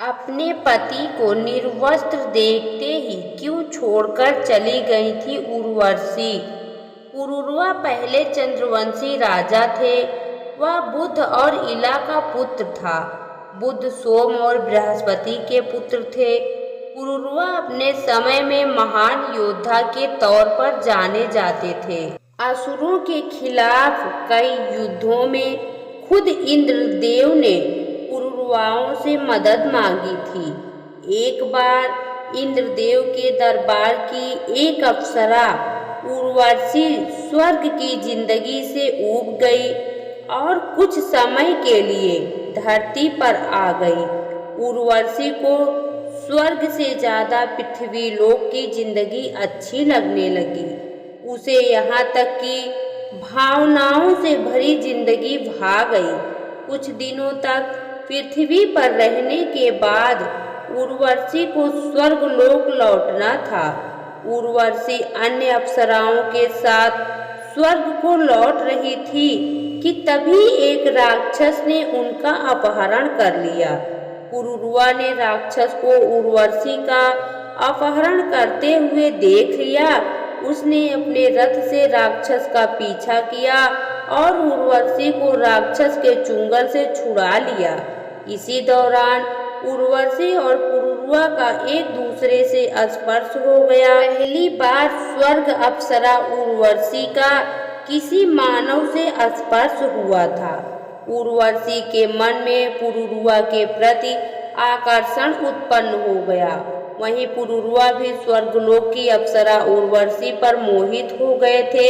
अपने पति को निर्वस्त्र देखते ही क्यों छोड़कर चली गई थी उर्वशी। पुरुरवा पहले चंद्रवंशी राजा थे। वह बुध और इला का पुत्र था। बुध सोम और बृहस्पति के पुत्र थे। पुरुरवा अपने समय में महान योद्धा के तौर पर जाने जाते थे। असुरों के खिलाफ कई युद्धों में खुद इंद्रदेव ने पुरुरवाओं से मदद मांगी थी। एक बार इंद्रदेव के दरबार की एक अप्सरा उर्वशी स्वर्ग की जिंदगी से ऊब गई और कुछ समय के लिए धरती पर आ गई। उर्वशी को स्वर्ग से ज्यादा पृथ्वी लोक की जिंदगी अच्छी लगने लगी। उसे यहाँ तक कि भावनाओं से भरी जिंदगी भा गई। कुछ दिनों तक पृथ्वी पर रहने के बाद उर्वशी को स्वर्ग लोक लौटना था। उर्वशी अन्य अप्सराओं के साथ स्वर्ग को लौट रही थी कि तभी एक राक्षस ने उनका अपहरण कर लिया। पुरुरवा ने राक्षस को उर्वशी का अपहरण करते हुए देख लिया। उसने अपने रथ से राक्षस का पीछा किया और उर्वशी को राक्षस के चुंगल से छुड़ा लिया। इसी दौरान उर्वशी और पुरुरवा का एक दूसरे से स्पर्श हो गया। पहली बार स्वर्ग अप्सरा उर्वशी का किसी मानव से स्पर्श हुआ था। उर्वशी के मन में पुरुरवा के प्रति आकर्षण उत्पन्न हो गया। वहीं पुरुरवा भी स्वर्गलोक की अप्सरा उर्वशी पर मोहित हो गए थे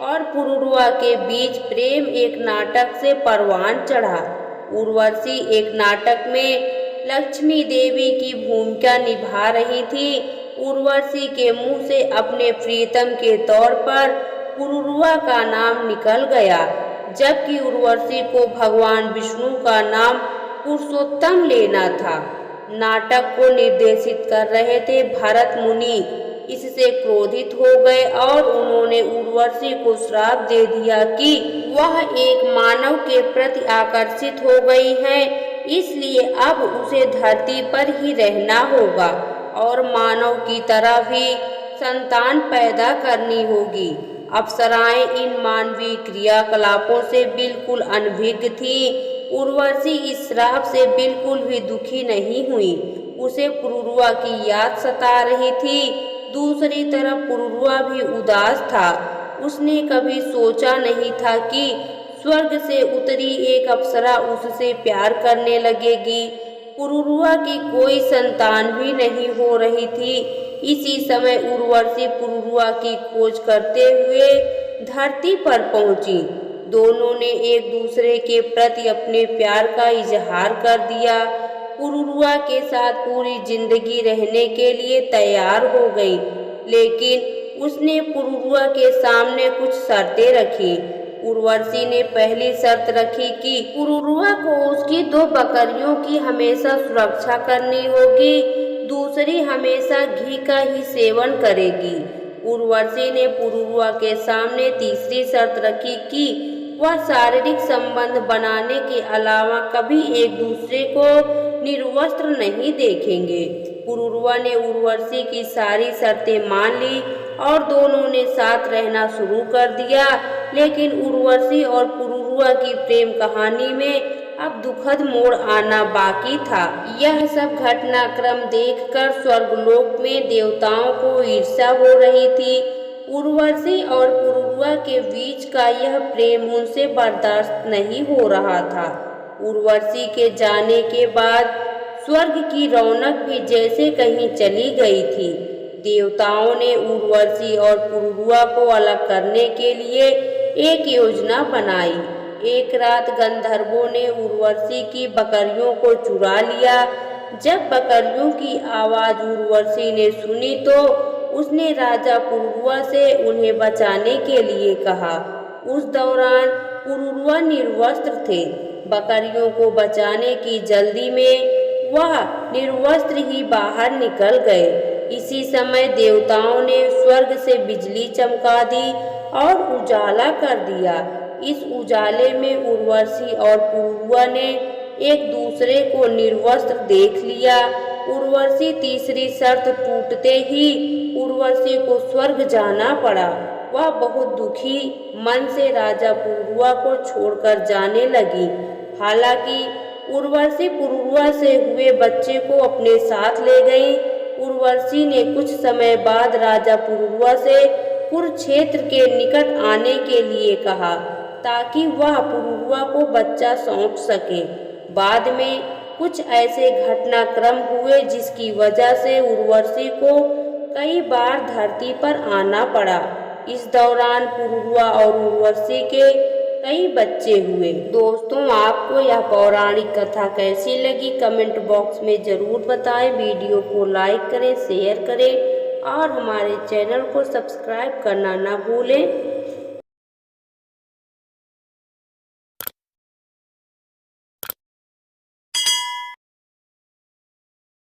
और पुरुरवा के बीच प्रेम एक नाटक से परवान चढ़ा। उर्वशी एक नाटक में लक्ष्मी देवी की भूमिका निभा रही थी। उर्वशी के मुंह से अपने प्रीतम के तौर पर पुरुरवा का नाम निकल गया, जबकि उर्वशी को भगवान विष्णु का नाम पुरुषोत्तम लेना था। नाटक को निर्देशित कर रहे थे भरत मुनि। इससे क्रोधित हो गए और उन्होंने उर्वशी को श्राप दे दिया कि वह एक मानव के प्रति आकर्षित हो गई है, इसलिए अब उसे धरती पर ही रहना होगा और मानव की तरह भी संतान पैदा करनी होगी। अप्सराएं इन मानवीय क्रियाकलापों से बिल्कुल अनभिज्ञ थीं। उर्वशी इस श्राप से बिल्कुल भी दुखी नहीं हुई। उसे पुरुरवा की याद सता रही थी। दूसरी तरफ पुरुरवा भी उदास था। उसने कभी सोचा नहीं था कि स्वर्ग से उतरी एक अप्सरा उससे प्यार करने लगेगी। पुरुरवा की कोई संतान भी नहीं हो रही थी। इसी समय उर्वशी पुरुरवा की खोज करते हुए धरती पर पहुंची। दोनों ने एक दूसरे के प्रति अपने प्यार का इजहार कर दिया। पुरुरवा के साथ पूरी जिंदगी रहने के लिए तैयार हो गई, लेकिन उसने पुरुरवा के सामने कुछ शर्तें रखी। उर्वशी ने पहली शर्त रखी कि पुरुरवा को उसकी 2 बकरियों की हमेशा सुरक्षा करनी होगी, दूसरी हमेशा घी का ही सेवन करेगी। उर्वशी ने पुरुरवा के सामने तीसरी शर्त रखी कि वह शारीरिक संबंध बनाने के अलावा कभी एक दूसरे को निर्वस्त्र नहीं देखेंगे। पुरुरवा ने उर्वशी की सारी शर्तें मान ली और दोनों ने साथ रहना शुरू कर दिया। लेकिन उर्वशी और पुरुरवा की प्रेम कहानी में अब दुखद मोड़ आना बाकी था। यह सब घटनाक्रम देखकर स्वर्गलोक में देवताओं को ईर्ष्या हो रही थी। उर्वशी और पुरुरवा के बीच का यह प्रेम उनसे बर्दाश्त नहीं हो रहा था। उर्वशी के जाने के बाद स्वर्ग की रौनक भी जैसे कहीं चली गई थी। देवताओं ने उर्वशी और पुरुरवा को अलग करने के लिए एक योजना बनाई। एक रात गंधर्वों ने उर्वशी की बकरियों को चुरा लिया। जब बकरियों की आवाज उर्वशी ने सुनी तो उसने राजा पुरुरवा से उन्हें बचाने के लिए कहा। उस दौरान पुरुरवा निर्वस्त्र थे। बकरियों को बचाने की जल्दी में वह निर्वस्त्र ही बाहर निकल गए। इसी समय देवताओं ने स्वर्ग से बिजली चमका दी और उजाला कर दिया। इस उजाले में उर्वशी और पुरुरवा ने एक दूसरे को निर्वस्त्र देख लिया। उर्वशी तीसरी शर्त टूटते ही उर्वशी को स्वर्ग जाना पड़ा। वह बहुत दुखी मन से राजा पुरुरवा को छोड़कर जाने लगी। हालांकि उर्वशी पुरुरवा से हुए बच्चे को अपने साथ ले गई। उर्वशी ने कुछ समय बाद राजा पुरुरवा से कुरुक्षेत्र के निकट आने के लिए कहा ताकि वह पुरुरवा को बच्चा सौंप सके। बाद में कुछ ऐसे घटनाक्रम हुए जिसकी वजह से उर्वशी को कई बार धरती पर आना पड़ा। इस दौरान पुरुरवा और उर्वशी के कई बच्चे हुए। दोस्तों, आपको यह पौराणिक कथा कैसी लगी कमेंट बॉक्स में ज़रूर बताएं। वीडियो को लाइक करें, शेयर करें और हमारे चैनल को सब्सक्राइब करना ना भूलें।